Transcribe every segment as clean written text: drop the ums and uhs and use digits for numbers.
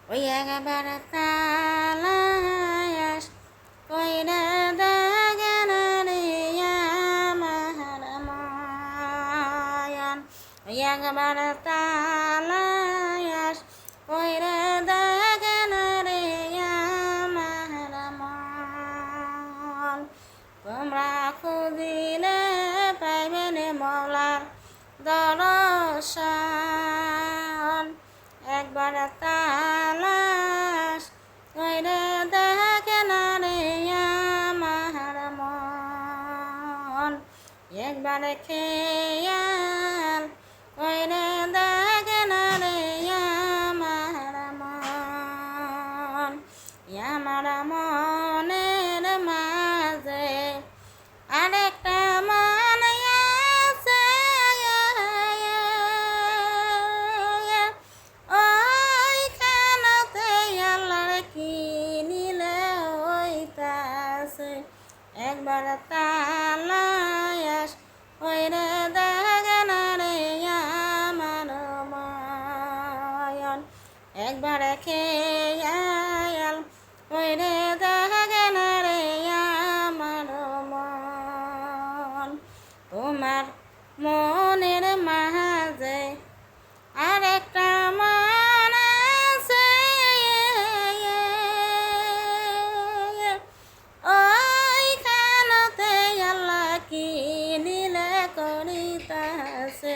ওই একবার তালাশ কইরা দাগেন রে আমার মায়ান। ওই একবার তালাশ কইরা দাগেন রে আমার মন। তোমরা খুঁজিলে পাইবেন মৌলার দর্শন। একবার তালাশ কইরে দেখেন রে আমার মন। একবার খেয়াল কইরে দেখেন রে আমার মন। আমার মনের মাঝে আরেকটা মন আছে, ওইখানতে আল্লাহর কি নিলে হইতাছে। একবার তালাশ কইরে দেখেন রে আমার মন। একবার খেয়াল কইরে দেখেন রে আমার মন। তোমার মনের মাঝে আরেকটা মন আছে, ওইখানতে আল্লাহ কি নীলে করিতাছে।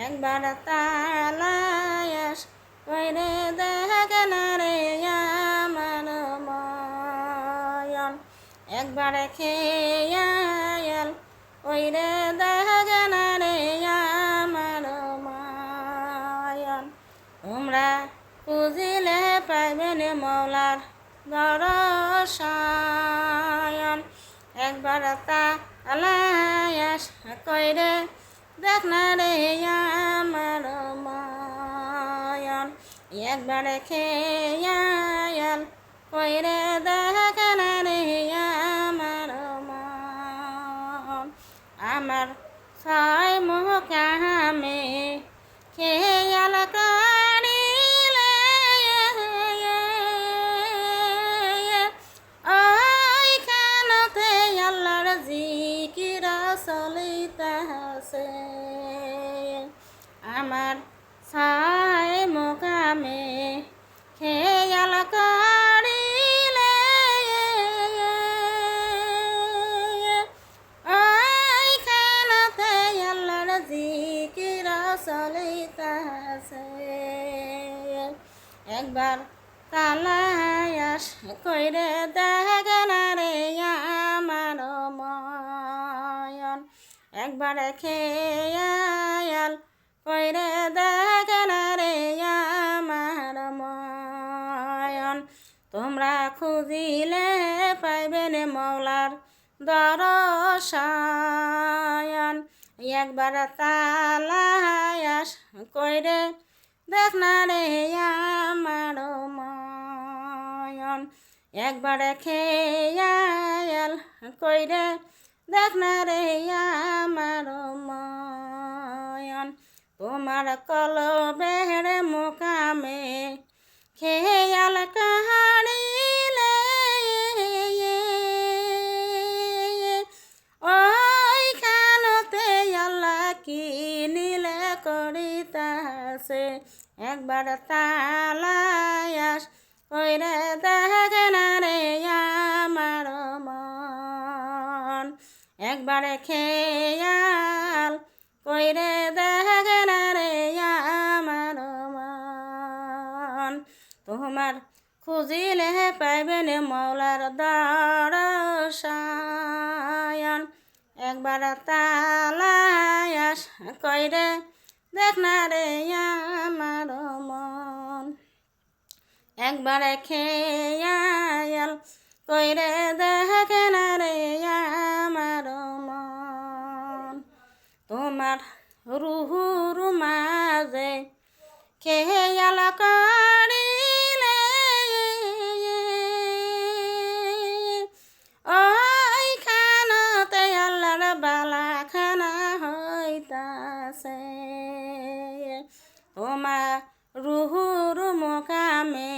একবার তালাশ কইরে দেখেন রে আমার মন। একবার খেয়াল কইরে দেখেন রে আমার মন। তোমরা খুঁজিলে পাইবেন মৌলার দর্শন। একবার তালাশ কইরে দেখেন রে আমার মন। একবার খেয়াল কইরে দেখেন রে আমার মন। আমার ছয় মুকামে খেয়াল করিলে ওইখানতে আল্লাহর জিকির চলিতাছে। আমার ছয় মুকামে খেয়াল করিলে ওইখানতে আল্লাহর জিকির চলিতাছে। একবার তালাশ কইরে দেখেন রে আমার মন। একবার খেয়াল কইরে দেখেন রে আমার মন। তোমরা খুঁজিলে পাইবেন মৌলার দর্শন। একবার তালাশ কইরে দেখেন রে আমার মন। একবার খেয়াল কইরে দেখেন রে আমার মন। তোমার কলবের মুকামে খেয়াল করিলে ওইখানতে আল্লাহ কি নীলে করিতাছে। একবার তালাশ কইরে দেখেন রে আমার মন। একবার খেয়াল কইরে দেখেন রে আমার মন। তোমার খুঁজিলে পাইবেন মৌলার দর্শন। একবার তালাশ কইরে দেখেন রে আমার মন। একবার খেয়াল কইরে দেখেন রে আমার মন। তোমার রুহুর মাঝে খেয়াল করিলে ওইখানতে আল্লাহর বালাখানা হইতাছে। তোমার রুহুর মুকামে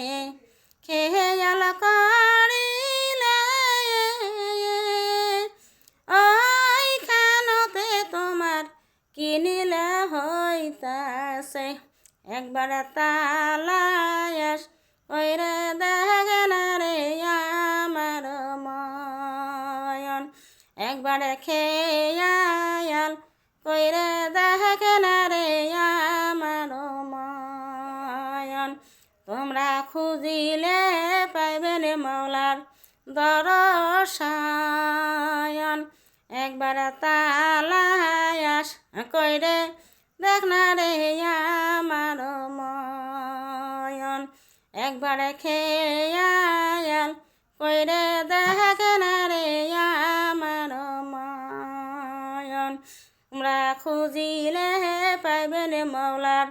তালায়াস কইরে দেখে না রে আমার ময়ন একবারে খেয়াল কইরে দেখে না রে আমার ময়ন তোমরা খুঁজিলে পাইবেন মৌলার দরশন একবার তালায়াস কইরে দেখ না রে আমার ময়ন একবার খেয়াল কইরে দেখ না রে আমার ময়ন তোমরা খুঁজিলে পাইবেন মৌলার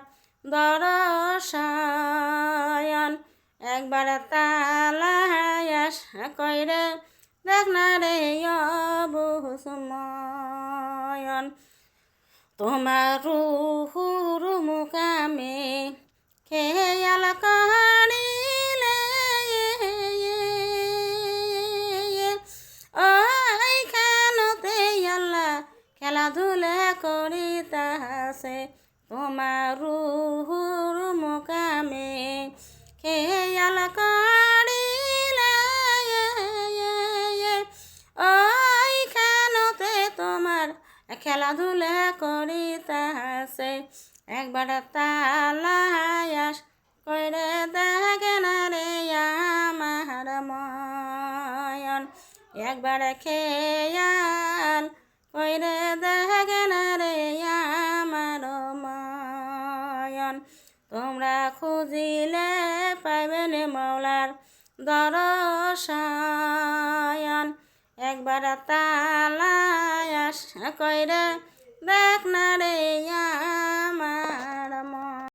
দরশন একবার তালায়াস কইরে দেখ না রে অবুসময়ন তোমার রুহুর মুকামে খেয়াল করিলে ওই খানতে আল্লাহ খেলাধুলা করিতাছে তোমার রুহুর মুকামে খেয়াল করিলে ওই খানতে তোমার খেলাধুলা করিতাছে একবার তালায়াস কইরে দেখে না রে আমার ময়ন একবার খেয়াল কইরে দেখে না রে আমার ময়ন তোমরা খুঁজিলে পাইবেন মৌলার দরশন একবার তালায়াস কইরে দেখ না রে